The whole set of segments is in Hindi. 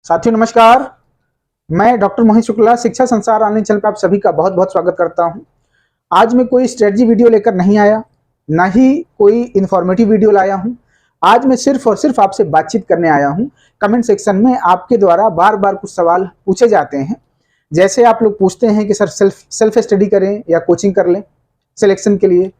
साथियों नमस्कार। मैं डॉक्टर मोहित शुक्ला शिक्षा संसार ऑनलाइन चैनल पर आप सभी का बहुत बहुत स्वागत करता हूं। आज मैं कोई स्ट्रेटजी वीडियो लेकर नहीं आया, ना ही कोई इन्फॉर्मेटिव वीडियो लाया हूं। आज मैं सिर्फ और सिर्फ आपसे बातचीत करने आया हूं। कमेंट सेक्शन में आपके द्वारा बार बार कुछ सवाल पूछे जाते हैं। जैसे आप लोग पूछते हैं कि सर सेल्फ स्टडी करें या कोचिंग कर लें सिलेक्शन के लिए।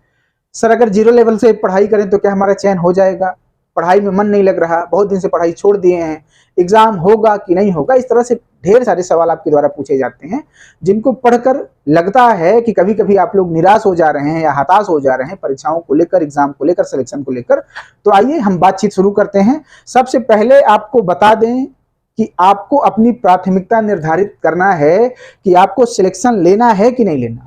सर अगर जीरो लेवल से पढ़ाई करें तो क्या हमारा चयन हो जाएगा? पढ़ाई में मन नहीं लग रहा, बहुत दिन से पढ़ाई छोड़ दिए हैं, एग्जाम होगा कि नहीं होगा? इस तरह से ढेर सारे सवाल आपके द्वारा पूछे जाते हैं, जिनको पढ़कर लगता है कि कभी कभी आप लोग निराश हो जा रहे हैं या हताश हो जा रहे हैं परीक्षाओं को लेकर, एग्जाम को लेकर, सिलेक्शन को लेकर। तो आइए हम बातचीत शुरू करते हैं। सबसे पहले आपको बता दें कि आपको अपनी प्राथमिकता निर्धारित करना है कि आपको सिलेक्शन लेना है कि नहीं लेना।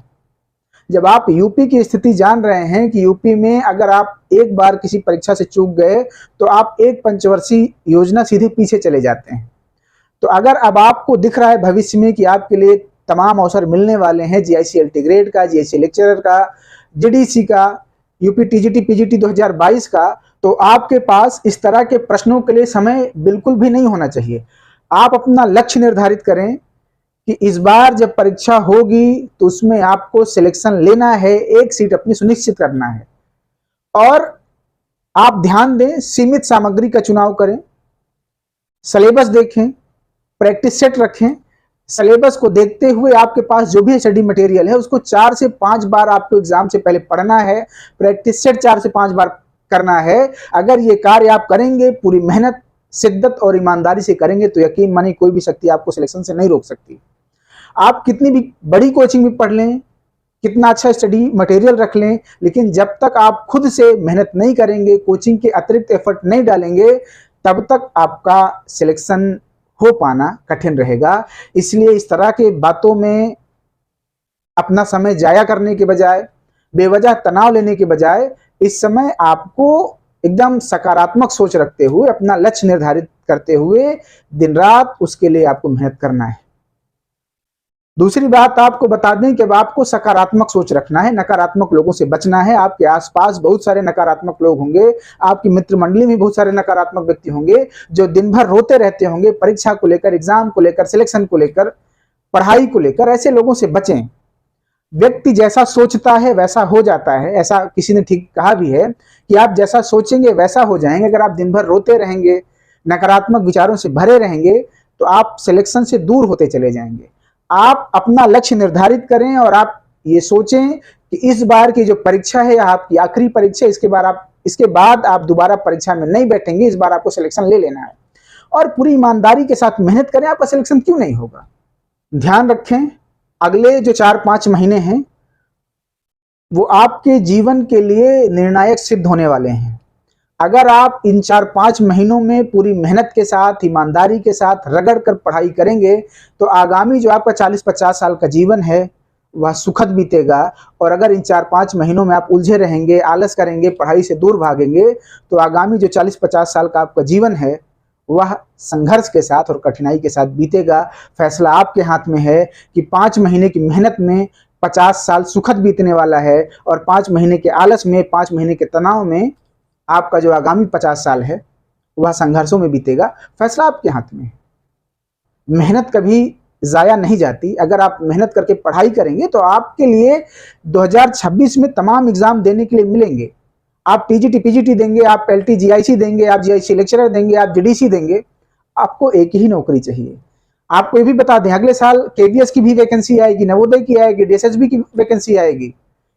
जब आप यूपी की स्थिति जान रहे हैं कि यूपी में अगर आप एक बार किसी परीक्षा से चूक गए तो आप एक पंचवर्षीय योजना सीधे पीछे चले जाते हैं। तो अगर अब आपको दिख रहा है भविष्य में कि आपके लिए तमाम अवसर मिलने वाले हैं, जीआईसी एलटी ग्रेड का, जीआईसी लेक्चरर का, जीडीसी का, यूपी टीजीटी पीजीटी 2022 का, तो आपके पास इस तरह के प्रश्नों के लिए समय बिल्कुल भी नहीं होना चाहिए। आप अपना लक्ष्य निर्धारित करें कि इस बार जब परीक्षा होगी तो उसमें आपको सिलेक्शन लेना है, एक सीट अपनी सुनिश्चित करना है। और आप ध्यान दें, सीमित सामग्री का चुनाव करें, सिलेबस देखें, प्रैक्टिस सेट रखें। सिलेबस को देखते हुए आपके पास जो भी स्टडी मटेरियल है उसको 4 से 5 बार आपको एग्जाम से पहले पढ़ना है, प्रैक्टिस सेट 4 से 5 बार करना है। अगर ये कार्य आप करेंगे, पूरी मेहनत, शिद्दत और ईमानदारी से करेंगे तो यकीन मानिए कोई भी शक्ति आपको सिलेक्शन से नहीं रोक सकती। आप कितनी भी बड़ी कोचिंग में पढ़ लें, कितना अच्छा स्टडी मटेरियल रख लें, लेकिन जब तक आप खुद से मेहनत नहीं करेंगे, कोचिंग के अतिरिक्त एफर्ट नहीं डालेंगे, तब तक आपका सिलेक्शन हो पाना कठिन रहेगा। इसलिए इस तरह के बातों में अपना समय जाया करने के बजाय, बेवजह तनाव लेने के बजाय, इस समय आपको एकदम सकारात्मक सोच रखते हुए, अपना लक्ष्य निर्धारित करते हुए दिन रात उसके लिए आपको मेहनत करना है। दूसरी बात आपको बता दें कि अब आपको सकारात्मक सोच रखना है, नकारात्मक लोगों से बचना है। आपके आसपास बहुत सारे नकारात्मक लोग होंगे, आपकी मित्र मंडली में बहुत सारे नकारात्मक व्यक्ति होंगे जो दिन भर रोते रहते होंगे परीक्षा को लेकर, एग्जाम को लेकर, सिलेक्शन को लेकर, पढ़ाई को लेकर। ऐसे लोगों से बचें। व्यक्ति जैसा सोचता है वैसा हो जाता है, ऐसा किसी ने ठीक कहा भी है कि आप जैसा सोचेंगे वैसा हो जाएंगे। अगर आप दिन भर रोते रहेंगे, नकारात्मक विचारों से भरे रहेंगे, तो आप सिलेक्शन से दूर होते चले जाएंगे। आप अपना लक्ष्य निर्धारित करें और आप ये सोचें कि इस बार की जो परीक्षा है, आपकी आखिरी परीक्षा, इसके बाद आप दोबारा परीक्षा में नहीं बैठेंगे। इस बार आपको सिलेक्शन ले लेना है और पूरी ईमानदारी के साथ मेहनत करें। आपका सिलेक्शन क्यों नहीं होगा? ध्यान रखें, अगले जो 4-5 महीने हैं वो आपके जीवन के लिए निर्णायक सिद्ध होने वाले हैं। अगर आप इन 4-5 महीनों में पूरी मेहनत के साथ, ईमानदारी के साथ रगड़ कर पढ़ाई करेंगे तो आगामी जो आपका 40-50 साल का जीवन है वह सुखद बीतेगा। और अगर इन 4-5 महीनों में आप उलझे रहेंगे, आलस करेंगे, पढ़ाई से दूर भागेंगे, तो आगामी जो 40-50 साल का आपका जीवन है वह संघर्ष के साथ और कठिनाई के साथ बीतेगा। फैसला आपके हाथ में है कि 5 महीने की मेहनत में 50 साल सुखद बीतने वाला है और 5 महीने के आलस में, 5 महीने के तनाव में आपका जो आगामी 50 साल है वह संघर्षों में बीतेगा। फैसला आपके हाथ में है। मेहनत कभी जाया नहीं जाती। अगर आप मेहनत करके पढ़ाई करेंगे तो आपके लिए 2026 में तमाम एग्जाम देने के लिए मिलेंगे। आप टीजीटी पीजीटी देंगे, आप एलटी जीआईसी देंगे, आप जीआईसी लेक्चरर देंगे, आप जीडीसी देंगे। आपको एक ही नौकरी चाहिए। आपको ये भी बता दें, अगले साल केवीएस की भी वैकेंसी आएगी, नवोदय की आएगी, डीएसएसबी की वैकेंसी आएगी।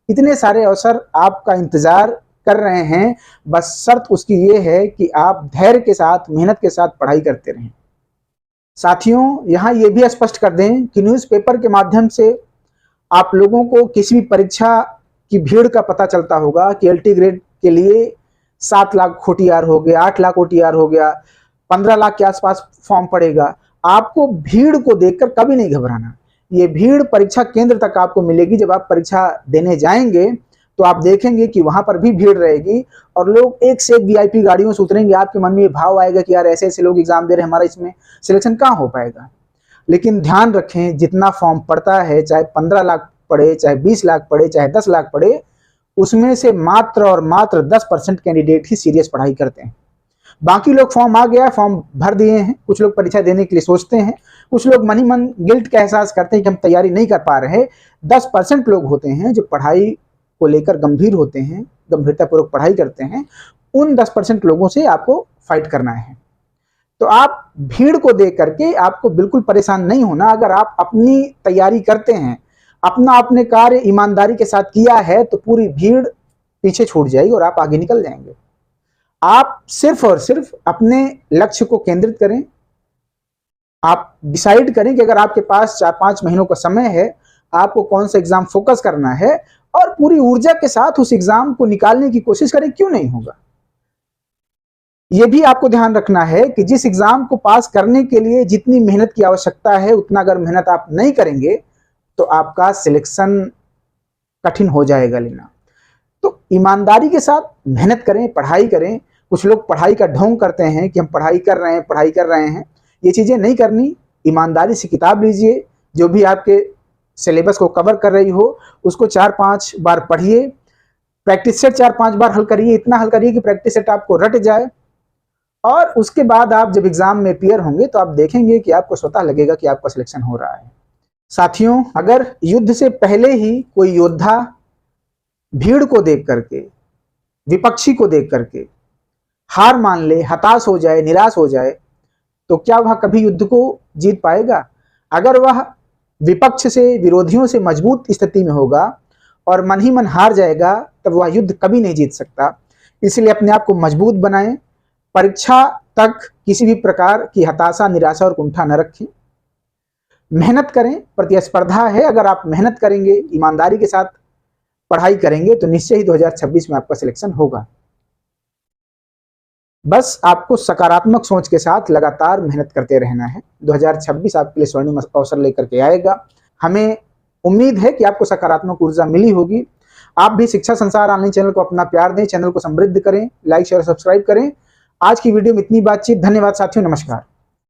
इतने सारे अवसर आपका इंतजार कर रहे हैं। बस शर्त उसकी ये है कि आप धैर्य के साथ, मेहनत के साथ पढ़ाई करते रहें। साथियों, यहाँ ये भी स्पष्ट कर दें कि न्यूज़पेपर के माध्यम से आप लोगों को किसी भी परीक्षा की भीड़ का पता चलता होगा कि एलटी ग्रेड के लिए 7 लाख ओटीआर हो गया, 8 लाख ओटीआर हो गया, 15 लाख के आसपास फॉर्म पड़ेगा। आपको भीड़ को देखकर कभी नहीं घबराना। ये भीड़ परीक्षा केंद्र तक आपको मिलेगी। जब आप परीक्षा देने जाएंगे तो आप देखेंगे कि वहां पर भी भीड़ रहेगी और लोग एक से एक वीआईपी गाड़ियों से उतरेंगे। आपके मन में ये भाव आएगा कि यार ऐसे ऐसे लोग एग्जाम दे रहे हैं, हमारा इसमें सिलेक्शन कहाँ हो पाएगा। लेकिन ध्यान रखें, जितना फॉर्म पड़ता है, चाहे 15 लाख पड़े, चाहे 20 लाख पड़े, चाहे 10 लाख पड़े, उसमें से मात्र और मात्र 10% कैंडिडेट ही सीरियस पढ़ाई करते हैं। बाकी लोग फॉर्म आ गया, फॉर्म भर दिए हैं, कुछ लोग परीक्षा देने के लिए सोचते हैं, कुछ लोग मन ही मन गिल्ट का एहसास करते हैं कि हम तैयारी नहीं कर पा रहे। 10% लोग होते हैं जो पढ़ाई को लेकर गंभीर होते हैं, गंभीरतापूर्वक पढ़ाई करते हैं। उन 10% लोगों से आपको फाइट करना है। तो आप भीड़ को देख करके आपको बिल्कुल परेशान नहीं होना। अगर आप अपनी तैयारी करते हैं, अपने कार्य ईमानदारी के साथ किया है, तो पूरी भीड़ पीछे छूट जाएगी और आप आगे निकल जाएंगे। आप सिर्फ और सिर्फ अपने लक्ष्य को केंद्रित करें। आप डिसाइड करें कि अगर आपके पास 4-5 महीनों का समय है, आपको कौन सा एग्जाम फोकस करना है, और पूरी ऊर्जा के साथ उस एग्जाम को निकालने की कोशिश करें। क्यों नहीं होगा? यह भी आपको ध्यान रखना है कि जिस एग्जाम को पास करने के लिए जितनी मेहनत की आवश्यकता है, उतना अगर मेहनत आप नहीं करेंगे तो आपका सिलेक्शन कठिन हो जाएगा लेना। तो ईमानदारी के साथ मेहनत करें, पढ़ाई करें। कुछ लोग पढ़ाई का ढोंग करते हैं कि हम पढ़ाई कर रहे हैं। ये चीजें नहीं करनी। ईमानदारी से किताब लीजिए, जो भी आपके सिलेबस को कवर कर रही हो उसको 4-5 बार पढ़िए। प्रैक्टिस सेट 4-5 बार हल करिए, इतना हल करिए कि प्रैक्टिस सेट आपको रट जाए। और उसके बाद आप जब एग्जाम में अपीयर होंगे तो आप देखेंगे कि आपको स्वतः लगेगा कि आपका सिलेक्शन हो रहा है। साथियों, अगर युद्ध से पहले ही कोई योद्धा भीड़ को देख करके, विपक्षी को देख करके हार मान ले, हताश हो जाए, निराश हो जाए, तो क्या वह कभी युद्ध को जीत पाएगा? अगर वह विपक्ष से, विरोधियों से मजबूत स्थिति में होगा और मन ही मन हार जाएगा, तब वह युद्ध कभी नहीं जीत सकता। इसलिए अपने आप को मजबूत बनाएं। परीक्षा तक किसी भी प्रकार की हताशा, निराशा और कुंठा न रखें। मेहनत करें, प्रतिस्पर्धा है। अगर आप मेहनत करेंगे, ईमानदारी के साथ पढ़ाई करेंगे, तो निश्चय ही 2026 में आपका सिलेक्शन होगा। बस आपको सकारात्मक सोच के साथ लगातार मेहनत करते रहना है। 2026 आपके लिए स्वर्णिम अवसर लेकर के आएगा। हमें उम्मीद है कि आपको सकारात्मक ऊर्जा मिली होगी। आप भी शिक्षा संसार ऑनलाइन चैनल को अपना प्यार दें, चैनल को समृद्ध करें, लाइक शेयर सब्सक्राइब करें। आज की वीडियो में इतनी बातचीत। धन्यवाद साथियों, नमस्कार।